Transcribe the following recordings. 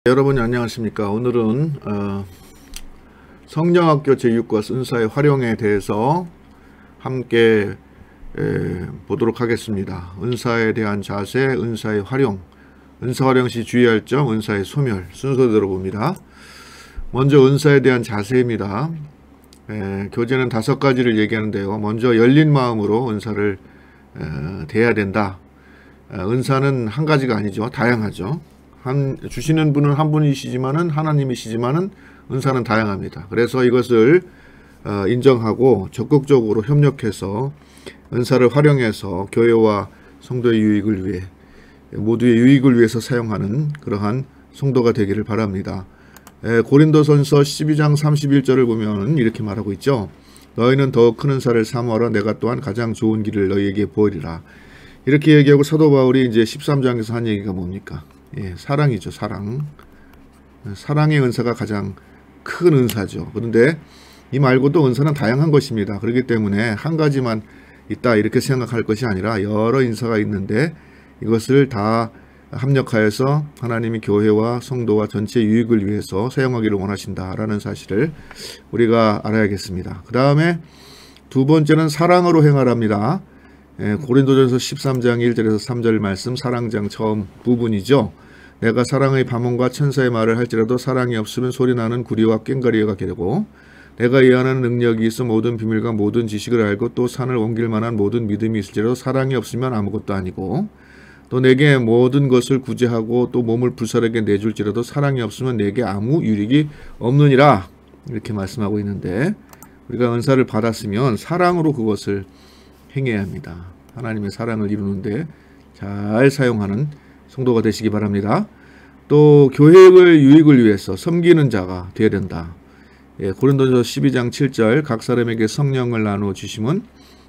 여러분 안녕하십니까. 오늘은 성령학교 제6과 은사의 활용에 대해서 함께 보도록 하겠습니다. 은사에 대한 자세, 은사의 활용, 은사 활용 시 주의할 점, 은사의 소멸 순서대로 봅니다. 먼저 은사에 대한 자세입니다. 교재는 5가지를 얘기하는데요. 먼저 열린 마음으로 은사를 대해야 된다. 은사는 한 가지가 아니죠. 다양하죠. 주시는 분은 한 분이시지만은 하나님이시지만은 은사는 다양합니다. 그래서 이것을 인정하고 적극적으로 협력해서 은사를 활용해서 교회와 성도의 유익을 위해 모두의 유익을 위해서 사용하는 그러한 성도가 되기를 바랍니다. 고린도전서 12장 31절을 보면 이렇게 말하고 있죠. 너희는 더 큰 은사를 사모하라. 내가 또한 가장 좋은 길을 너희에게 보이리라. 이렇게 얘기하고 사도 바울이 이제 13장에서 한 얘기가 뭡니까? 사랑이죠. 사랑. 사랑의 은사가 가장 큰 은사죠. 그런데 이 말고도 은사는 다양한 것입니다. 그렇기 때문에 한 가지만 있다 이렇게 생각할 것이 아니라 여러 은사가 있는데 이것을 다 합력하여서 하나님이 교회와 성도와 전체 유익을 위해서 사용하기를 원하신다라는 사실을 우리가 알아야겠습니다. 그 다음에 두 번째는 사랑으로 행하랍니다. 고린도전서 13장 1절에서 3절 말씀 사랑장 처음 부분이죠. 내가 사랑의 밤원과 천사의 말을 할지라도 사랑이 없으면 소리나는 구리와 꽹과리가 되고 내가 이해하는 능력이 있어 모든 비밀과 모든 지식을 알고 또 산을 옮길 만한 모든 믿음이 있을지라도 사랑이 없으면 아무것도 아니고 또 내게 모든 것을 구제하고 또 몸을 불사르게 내줄지라도 사랑이 없으면 내게 아무 유익이 없느니라 이렇게 말씀하고 있는데 우리가 은사를 받았으면 사랑으로 그것을 행해야 합니다. 하나님의 사랑을 이루는데 잘 사용하는 성도가 되시기 바랍니다. 또 교회의 유익을 위해서 섬기는 자가 되어야 된다. 고린도전서 12장 7절 각 사람에게 성령을 나누어 주심은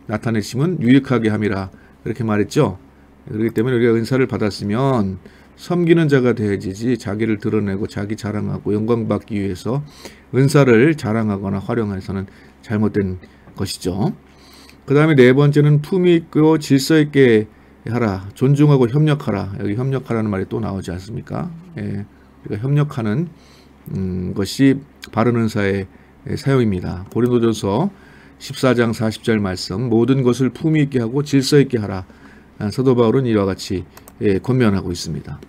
나타내심은 유익하게 함이라 그렇게 말했죠. 그렇기 때문에 우리가 은사를 받았으면 섬기는 자가 되어야지 자기를 드러내고 자기 자랑하고 영광받기 위해서 은사를 자랑하거나 활용해서는 잘못된 것이죠. 그 다음에 네 번째는 품위 있고 질서 있게 하라. 존중하고 협력하라. 여기 협력하라는 말이 또 나오지 않습니까? 우리가 협력하는 것이 바른 은사의 사용입니다. 고린도전서 14장 40절 말씀 모든 것을 품위 있게 하고 질서 있게 하라. 사도 바울은 이와 같이 권면하고 있습니다.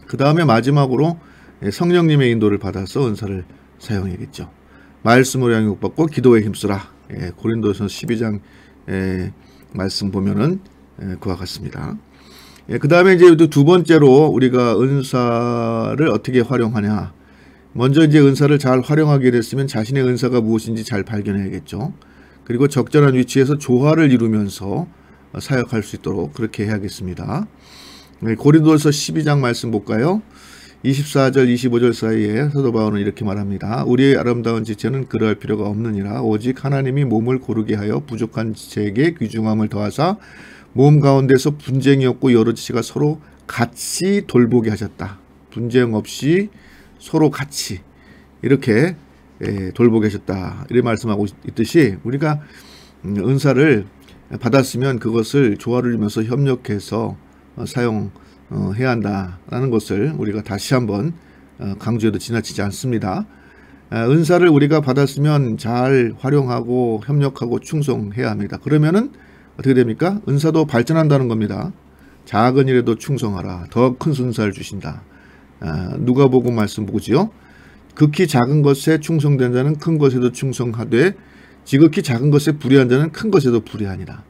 그 다음에 마지막으로 성령님의 인도를 받아서 은사를 사용해야겠죠. 말씀으로 양육받고 기도에 힘쓰라. 고린도전서 12장 말씀 보면은 그와 같습니다. 그 다음에 이제 두 번째로 우리가 은사를 어떻게 활용하냐. 먼저 이제 은사를 잘 활용하게 됐으면 자신의 은사가 무엇인지 잘 발견해야겠죠. 그리고 적절한 위치에서 조화를 이루면서 사역할 수 있도록 그렇게 해야겠습니다. 고린도전서 12장 말씀 볼까요? 24절 25절 사이에 사도 바울은 이렇게 말합니다. 우리의 아름다운 지체는 그러할 필요가 없느니라. 오직 하나님이 몸을 고르게 하여 부족한 지체에게 귀중함을 더하사 몸 가운데서 분쟁이 없고 여러 지체가 서로 같이 돌보게 하셨다. 분쟁 없이 서로 같이 이렇게 돌보게 하셨다. 이렇게 말씀하고 있듯이 우리가 은사를 받았으면 그것을 조화를 이루면서 협력해서 사용해야 한다라는 것을 우리가 다시 한번 강조해도 지나치지 않습니다. 은사를 우리가 받았으면 잘 활용하고 협력하고 충성해야 합니다. 그러면은 어떻게 됩니까? 은사도 발전한다는 겁니다. 작은 일에도 충성하라. 더 큰 은사를 주신다. 누가복음 말씀 보지요. 극히 작은 것에 충성된 자는 큰 것에도 충성하되 지극히 작은 것에 불의한 자는 큰 것에도 불의하니라.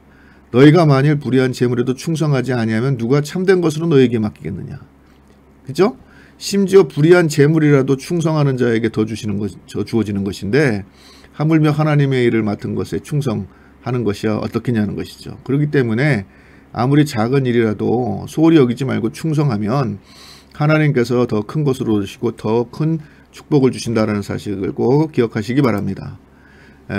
너희가 만일 불의한 재물에도 충성하지 아니하면 누가 참된 것으로 너희에게 맡기겠느냐. 그죠? 심지어 불의한 재물이라도 충성하는 자에게 더 주어지는 것인데 하물며 하나님의 일을 맡은 것에 충성하는 것이야 어떻겠냐는 것이죠. 그렇기 때문에 아무리 작은 일이라도 소홀히 여기지 말고 충성하면 하나님께서 더 큰 것으로 주시고 더 큰 축복을 주신다는 사실을 꼭 기억하시기 바랍니다.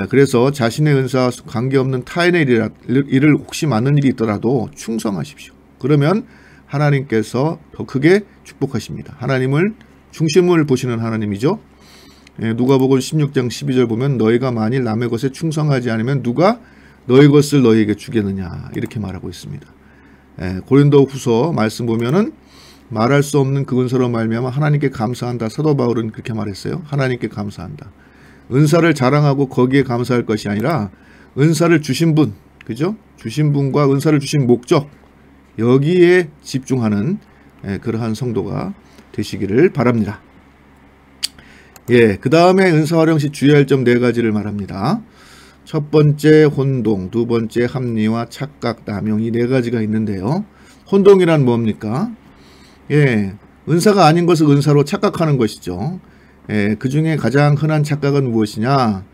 그래서 자신의 은사와 관계없는 타인의 일을 혹시 맡는 일이 있더라도 충성하십시오. 그러면 하나님께서 더 크게 축복하십니다. 하나님을 중심을 보시는 하나님이죠. 누가복음 16장 12절 보면 너희가 만일 남의 것에 충성하지 않으면 누가 너희 것을 너희에게 주겠느냐 이렇게 말하고 있습니다. 고린도 후서 말씀 보면은 말할 수 없는 그 은사로 말미암아 하나님께 감사한다. 사도 바울은 그렇게 말했어요. 하나님께 감사한다. 은사를 자랑하고 거기에 감사할 것이 아니라 은사를 주신 분, 그죠? 주신 분과 은사를 주신 목적, 여기에 집중하는 그러한 성도가 되시기를 바랍니다. 예, 그 다음에 은사 활용 시 주의할 점 4가지를 말합니다. 첫 번째 혼동, 두 번째 합리화, 착각, 남용, 이 4가지가 있는데요. 혼동이란 뭡니까? 예, 은사가 아닌 것을 은사로 착각하는 것이죠. 예, 그 중에 가장 흔한 착각은 무엇이냐?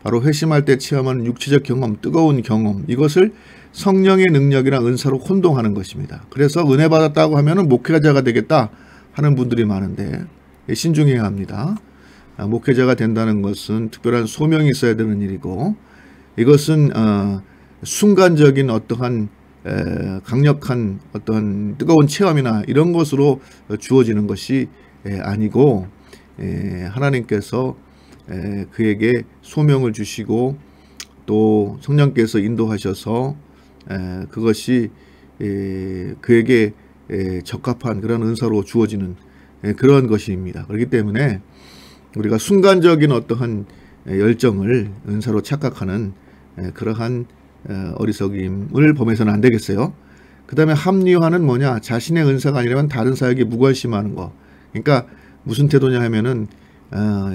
바로 회심할 때 체험하는 육체적 경험, 뜨거운 경험, 이것을 성령의 능력이랑 은사로 혼동하는 것입니다. 그래서 은혜 받았다고 하면은 목회자가 되겠다 하는 분들이 많은데, 예, 신중해야 합니다. 목회자가 된다는 것은 특별한 소명이 있어야 되는 일이고, 이것은 순간적인 어떠한 강력한 어떤 뜨거운 체험이나 이런 것으로 주어지는 것이 아니고, 하나님께서 그에게 소명을 주시고 또 성령께서 인도하셔서 그것이 그에게 적합한 그런 은사로 주어지는 그런 것입니다. 그렇기 때문에 우리가 순간적인 어떠한 열정을 은사로 착각하는 그러한 어리석임을 범해서는 안 되겠어요. 그 다음에 합리화는 뭐냐? 자신의 은사가 아니라면 다른 사역에 무관심하는 거. 그러니까 무슨 태도냐 하면은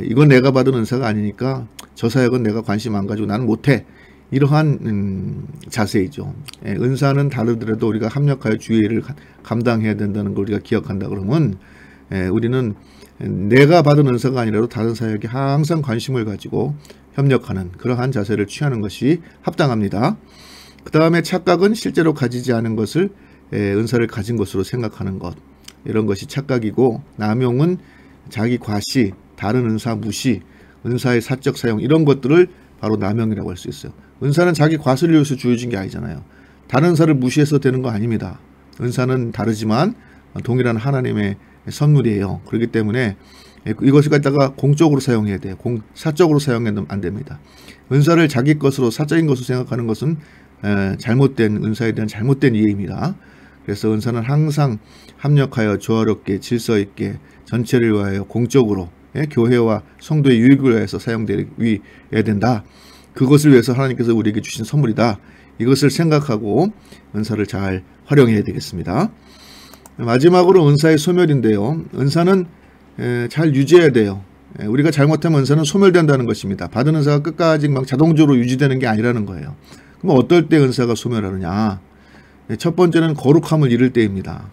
이건 내가 받은 은사가 아니니까 저 사역은 내가 관심 안 가지고 나는 못해. 이러한 자세이죠. 은사는 다르더라도 우리가 합력하여 주의를 감당해야 된다는 걸 우리가 기억한다 그러면 우리는 내가 받은 은사가 아니라도 다른 사역에 항상 관심을 가지고 협력하는 그러한 자세를 취하는 것이 합당합니다. 그 다음에 착각은 실제로 가지지 않은 것을 은사를 가진 것으로 생각하는 것, 이런 것이 착각이고, 남용은 자기 과시, 다른 은사 무시, 은사의 사적 사용, 이런 것들을 바로 남용이라고 할 수 있어요. 은사는 자기 과실을 위해서 주어진 게 아니잖아요. 다른 은사를 무시해서 되는 거 아닙니다. 은사는 다르지만 동일한 하나님의 선물이에요. 그렇기 때문에 이것을 갖다가 공적으로 사용해야 돼요. 사적으로 사용해도 안 됩니다. 은사를 자기 것으로 사적인 것으로 생각하는 것은 잘못된 은사에 대한 잘못된 이해입니다. 그래서 은사는 항상 합력하여 조화롭게 질서 있게 전체를 위하여 공적으로 교회와 성도의 유익을 위해서 사용되어야 된다. 그것을 위해서 하나님께서 우리에게 주신 선물이다. 이것을 생각하고 은사를 잘 활용해야 되겠습니다. 마지막으로 은사의 소멸인데요. 은사는 잘 유지해야 돼요. 우리가 잘못하면 은사는 소멸된다는 것입니다. 받은 은사가 끝까지 막 자동적으로 유지되는 게 아니라는 거예요. 그럼 어떨 때 은사가 소멸하느냐? 첫 번째는 거룩함을 잃을 때입니다.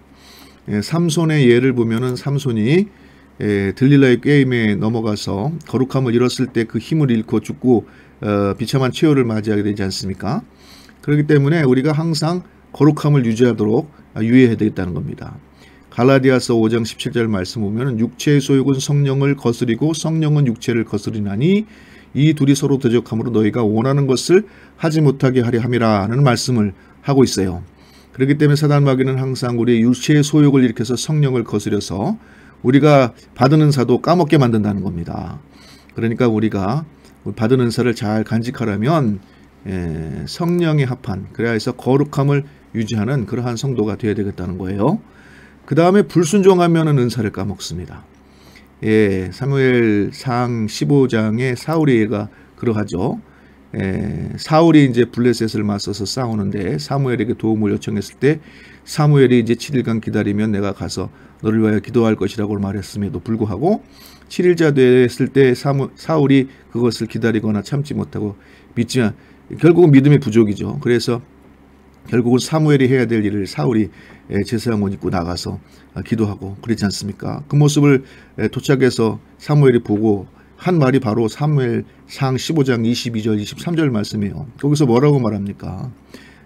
삼손의 예를 보면은 삼손이 들릴라의 꾀임에 넘어가서 거룩함을 잃었을 때 그 힘을 잃고 죽고 비참한 최후를 맞이하게 되지 않습니까? 그렇기 때문에 우리가 항상 거룩함을 유지하도록 유의해야 되겠다는 겁니다. 갈라디아서 5장 17절 말씀 보면 육체의 소욕은 성령을 거스리고 성령은 육체를 거스리나니 이 둘이 서로 대적함으로 너희가 원하는 것을 하지 못하게 하려 함이라는 말씀을 하고 있어요. 그렇기 때문에 사단 마귀는 항상 우리의 육체의 소욕을 일으켜서 성령을 거스려서 우리가 받은 은사도 까먹게 만든다는 겁니다. 그러니까 우리가 받은 은사를 잘 간직하려면 성령에 합한, 그래야 해서 거룩함을 유지하는 그러한 성도가 되어야 되겠다는 거예요. 그 다음에 불순종하면 은사를 까먹습니다. 사무엘상 15장에 사울의 예가 그러하죠. 사울이 이제 블레셋을 맞서서 싸우는데 사무엘에게 도움을 요청했을 때 사무엘이 이제 7일간 기다리면 내가 가서 너를 위하여 기도할 것이라고 말했음에도 불구하고 7일자 됐을 때 사울이 그것을 기다리거나 참지 못하고 믿지만 결국은 믿음의 부족이죠. 그래서 결국은 사무엘이 해야 될 일을 사울이 제사장 옷 입고 나가서 기도하고 그러지 않습니까? 그 모습을 도착해서 사무엘이 보고 한 말이 바로 사무엘상 15장 22절 23절 말씀이에요. 거기서 뭐라고 말합니까?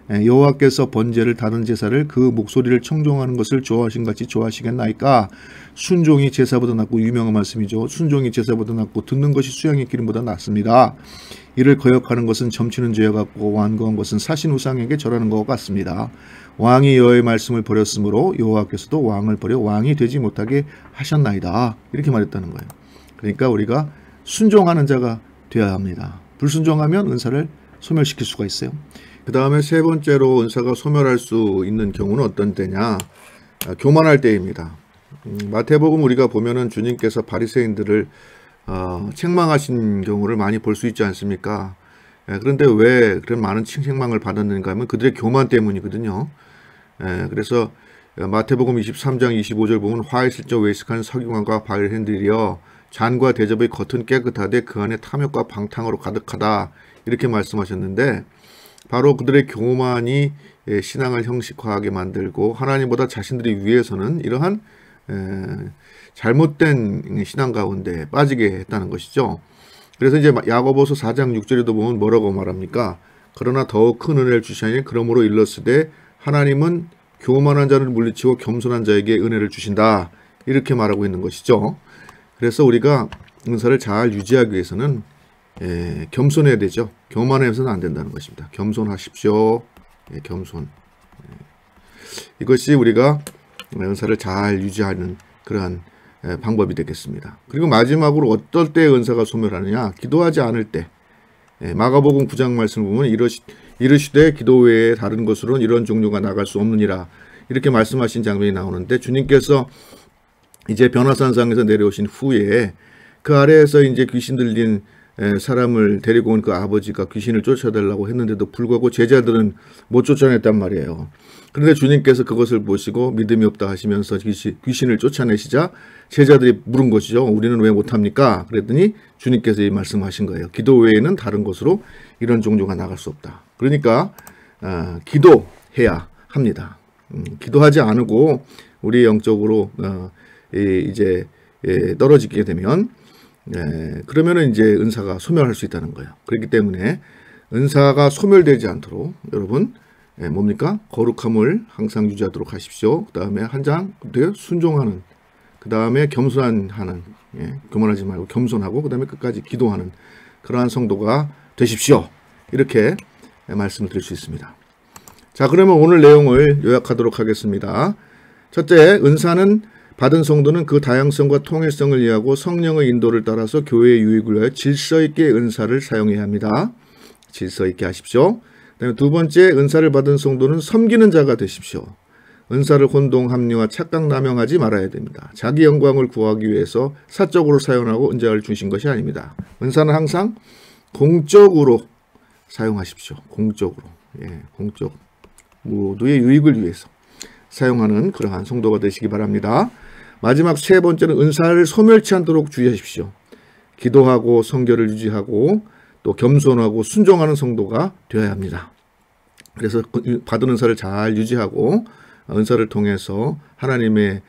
여호와께서 번제를 다른 제사를 그 목소리를 청종하는 것을 좋아하신 같이 좋아하시겠나이까? 순종이 제사보다 낫고, 유명한 말씀이죠. 순종이 제사보다 낫고 듣는 것이 수양의 기름보다 낫습니다. 이를 거역하는 것은 점치는 죄와 같고 완고한 것은 사신 우상에게 절하는 것 같습니다. 왕이 여호와의 말씀을 버렸으므로 여호와께서도 왕을 버려 왕이 되지 못하게 하셨나이다. 이렇게 말했다는 거예요. 그러니까 우리가 순종하는 자가 되어야 합니다. 불순종하면 은사를 소멸시킬 수가 있어요. 그 다음에 세 번째로 은사가 소멸할 수 있는 경우는 어떤 때냐? 교만할 때입니다. 마태복음 우리가 보면은 주님께서 바리새인들을 책망하신 경우를 많이 볼 수 있지 않습니까? 그런데 왜 그런 많은 책망을 받았는가 하면 그들의 교만 때문이거든요. 그래서 마태복음 23장 25절 보면 화에 슬쩍 외식하는 서기관과 바리새인들이여 잔과 대접의 겉은 깨끗하되 그 안에 탐욕과 방탕으로 가득하다 이렇게 말씀하셨는데 바로 그들의 교만이 신앙을 형식화하게 만들고 하나님보다 자신들이 위해서는 이러한 잘못된 신앙 가운데 빠지게 했다는 것이죠. 그래서 이제 야고보서 4장 6절에도 보면 뭐라고 말합니까? 그러나 더욱 큰 은혜를 주시니 그러므로 일렀으되 하나님은 교만한 자를 물리치고 겸손한 자에게 은혜를 주신다. 이렇게 말하고 있는 것이죠. 그래서 우리가 은사를 잘 유지하기 위해서는 겸손해야 되죠. 교만해서는 안 된다는 것입니다. 겸손하십시오. 겸손. 이것이 우리가 은사를 잘 유지하는 그러한 방법이 되겠습니다. 그리고 마지막으로 어떨 때 은사가 소멸하느냐? 기도하지 않을 때. 마가복음 9장 말씀을 보면 이르시되 기도 외에 다른 것으로는 이런 종류가 나갈 수 없느니라. 이렇게 말씀하신 장면이 나오는데 주님께서 이제 변화산상에서 내려오신 후에 그 아래에서 이제 귀신 들린 사람을 데리고 온 그 아버지가 귀신을 쫓아달라고 했는데도 불구하고 제자들은 못 쫓아냈단 말이에요. 그런데 주님께서 그것을 보시고 믿음이 없다 하시면서 귀신을 쫓아내시자 제자들이 물은 것이죠. 우리는 왜 못합니까? 그랬더니 주님께서 이 말씀하신 거예요. 기도 외에는 다른 것으로 이런 종류가 나갈 수 없다. 그러니까 기도해야 합니다. 기도하지 않고 우리 영적으로 이제 떨어지게 되면 그러면은 이제 은사가 소멸할 수 있다는 거예요. 그렇기 때문에 은사가 소멸되지 않도록 여러분 뭡니까? 거룩함을 항상 유지하도록 하십시오. 그 다음에 한장 순종하는, 그 다음에 겸손하는, 교만하지 말고 겸손하고 그 다음에 끝까지 기도하는 그러한 성도가 되십시오. 이렇게 말씀을 드릴 수 있습니다. 자, 그러면 오늘 내용을 요약하도록 하겠습니다. 첫째, 은사는 받은 성도는 그 다양성과 통일성을 이해하고 성령의 인도를 따라서 교회의 유익을 위하여 질서 있게 은사를 사용해야 합니다. 질서 있게 하십시오. 그다음에 두 번째, 은사를 받은 성도는 섬기는 자가 되십시오. 은사를 혼동, 합리화, 착각, 남용하지 말아야 됩니다. 자기 영광을 구하기 위해서 사적으로 사용하고 은장을 주신 것이 아닙니다. 은사는 항상 공적으로 사용하십시오. 공적으로. 공적. 모두의 유익을 위해서 사용하는 그러한 성도가 되시기 바랍니다. 마지막 세 번째는 은사를 소멸치 않도록 주의하십시오. 기도하고 성결을 유지하고 또 겸손하고 순종하는 성도가 되어야 합니다. 그래서 받은 은사를 잘 유지하고 은사를 통해서 하나님의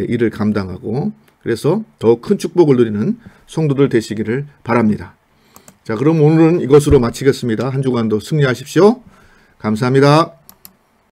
일을 감당하고 그래서 더 큰 축복을 누리는 성도들 되시기를 바랍니다. 자, 그럼 오늘은 이것으로 마치겠습니다. 한 주간도 승리하십시오. 감사합니다.